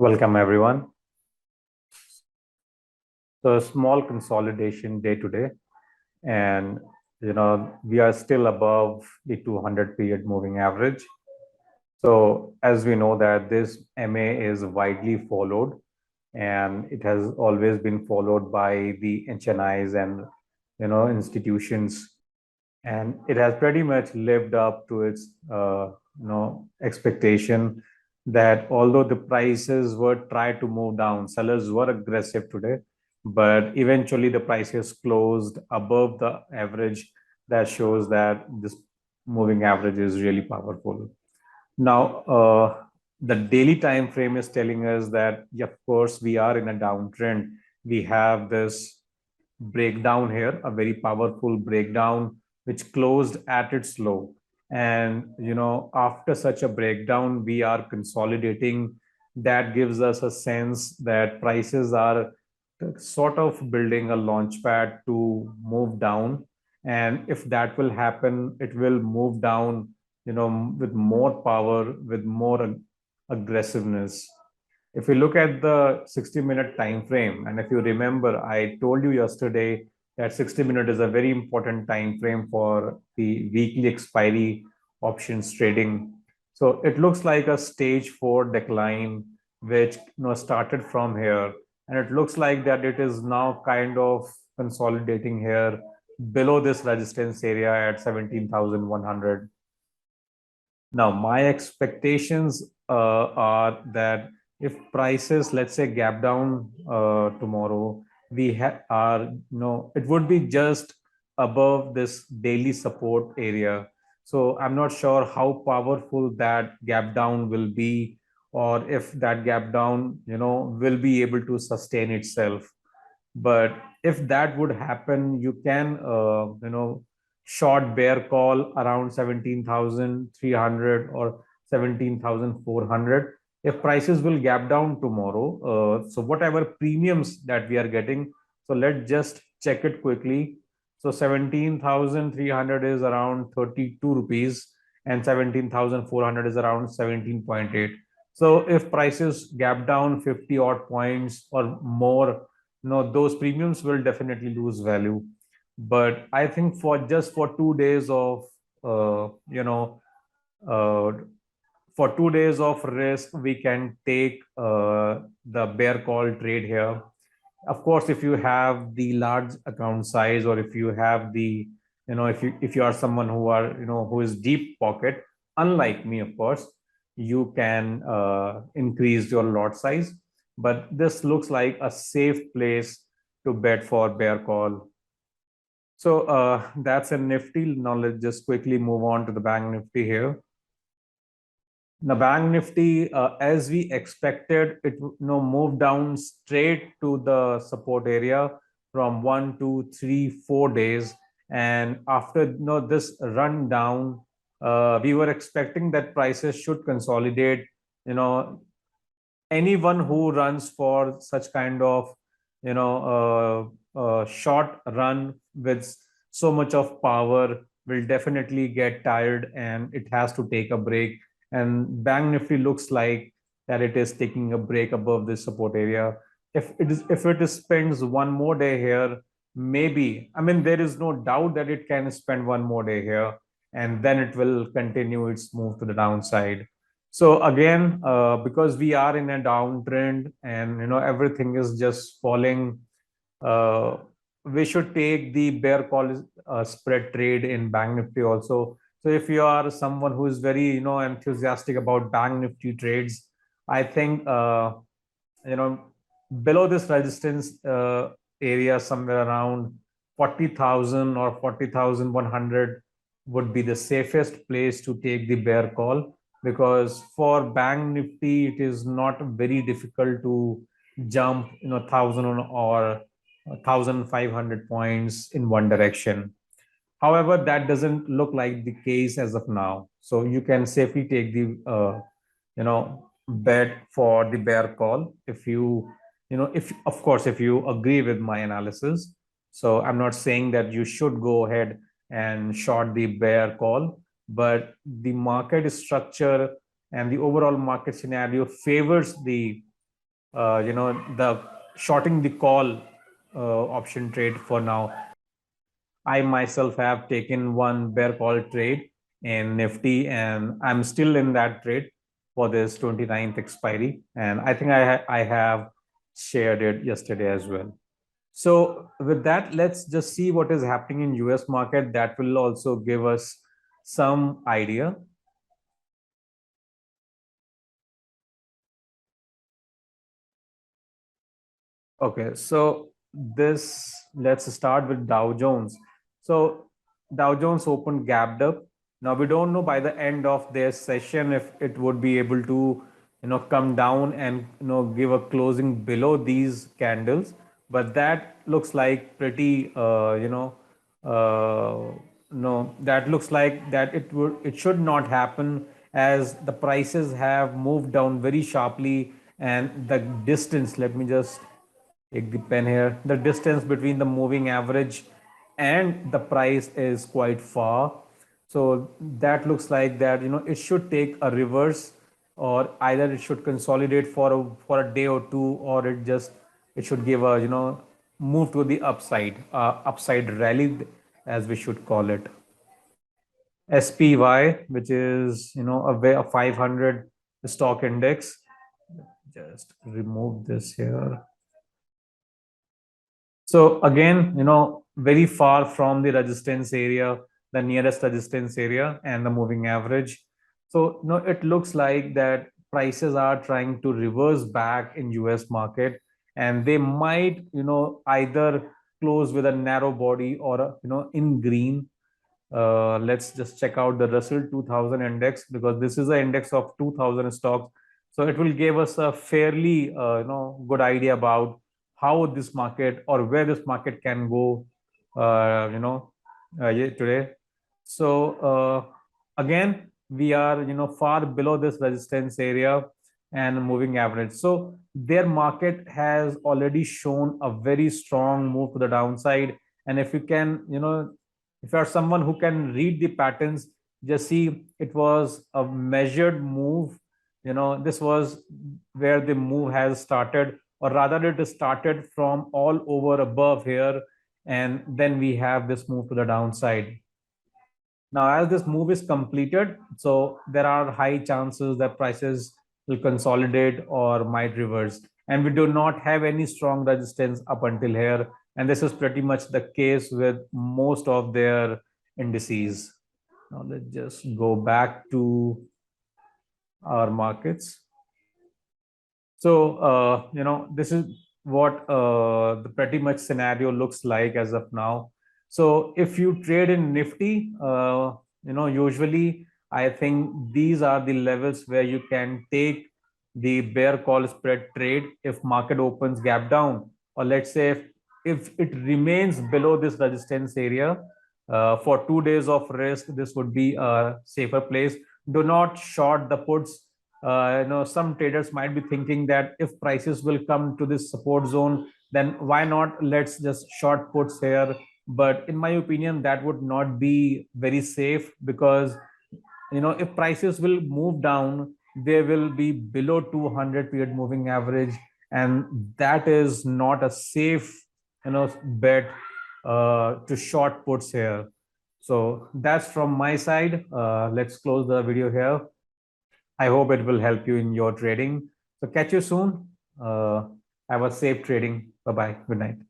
Welcome everyone. So a small consolidation day today, and we are still above the 200 period moving average. So as we know that this MA is widely followed, and it has always been followed by the HNIs and institutions, and it has pretty much lived up to its expectation that although the prices were tried to move down, sellers were aggressive today, but eventually the prices closed above the average. That shows that this moving average is really powerful. Now, the daily time frame is telling us that, yeah, of course, we are in a downtrend. We have this breakdown here, a very powerful breakdown, which closed at its low. And after such a breakdown, we are consolidating. That gives us a sense that prices are sort of building a launch pad to move down. And if that will happen, it will move down with more power, with more aggressiveness. If you look at the 60-minute time frame, and if you remember, I told you yesterday that 60-minute is a very important time frame for the weekly expiry options trading. So it looks like a stage 4 decline, which started from here, and it looks like that it is now kind of consolidating here below this resistance area at 17,100. Now, my expectations are that if prices, let's say, gap down tomorrow, it would be just above this daily support area. So I'm not sure how powerful that gap down will be, or if that gap down, will be able to sustain itself. But if that would happen, you can, short bear call around 17,300 or 17,400 if prices will gap down tomorrow. So whatever premiums that we are getting, so let's just check it quickly. So 17,300 is around 32 rupees and 17,400 is around 17.8. So if prices gap down 50 odd points or more, those premiums will definitely lose value. But I think for 2 days of uh, you know uh, for 2 days of risk, we can take the bear call trade here. Of course, if you have the large account size, or if you have the if you are someone who is deep pocket, unlike me, of course, you can increase your lot size. But this looks like a safe place to bet for bear call. So that's a Nifty. Now let's just quickly move on to the Bank Nifty here. The Bank Nifty, as we expected, it moved down straight to the support area from 1, 2, 3, 4 days. And after this run down, we were expecting that prices should consolidate. Anyone who runs for such kind of short run with so much of power will definitely get tired, and it has to take a break. And Bank Nifty looks like that it is taking a break above this support area. If it spends one more day here, maybe, I mean, there is no doubt that it can spend one more day here, and then it will continue its move to the downside. So again, because we are in a downtrend and everything is just falling, uh, we should take the bear call spread trade in Bank Nifty also. So if you are someone who is very enthusiastic about Bank Nifty trades, I think you know below this resistance area somewhere around 40,000 or 40,100 would be the safest place to take the bear call, because for Bank Nifty it is not very difficult to jump 1,000 or 1,500 points in one direction. However, that doesn't look like the case as of now. So you can safely take the bet for the bear call if if, of course, if you agree with my analysis. So I'm not saying that you should go ahead and short the bear call, but the market structure and the overall market scenario favors the the shorting the call option trade for now. I myself have taken one bear call trade in Nifty, and I'm still in that trade for this 29th expiry. And I think I have shared it yesterday as well. So with that, let's just see what is happening in US market. That will also give us some idea. Okay, so this, let's start with Dow Jones. So Dow Jones opened gapped up. Now we don't know by the end of their session if it would be able to, come down and give a closing below these candles, but that looks like pretty, no, that looks like that it should not happen, as the prices have moved down very sharply, and the distance, let me just take the pen here, the distance between the moving average and the price is quite far. So that looks like that it should take a reverse, or either it should consolidate for a day or two, or it should give a move to the upside, upside rally, as we should call it. SPY, which is a 500 stock index. Just remove this here. So again, very far from the resistance area, the nearest resistance area and the moving average. So, it looks like that prices are trying to reverse back in US market, and they might, either close with a narrow body or, in green. Let's just check out the Russell 2000 index, because this is an index of 2000 stocks. So it will give us a fairly good idea about how this market, or where this market can go today. So again, we are far below this resistance area and moving average. So their market has already shown a very strong move to the downside. And if you can, if you are someone who can read the patterns, just see it was a measured move. This was where the move has started, or rather it started from all over above here, and then we have this move to the downside. Now, as this move is completed, so there are high chances that prices will consolidate or might reverse. And we do not have any strong resistance up until here. And this is pretty much the case with most of their indices. Now, let's just go back to our markets. So, this is what the pretty much scenario looks like as of now. So if you trade in Nifty, usually I think these are the levels where you can take the bear call spread trade if market opens gap down, or let's say if it remains below this resistance area for 2 days of risk, this would be a safer place. Do not short the puts. Some traders might be thinking that if prices will come to this support zone, then why not let's just short puts here. But in my opinion, that would not be very safe, because if prices will move down, they will be below 200 period moving average, and that is not a safe bet to short puts here. So that's from my side. Let's close the video here. I hope it will help you in your trading. So catch you soon. Have a safe trading. Bye bye. Good night.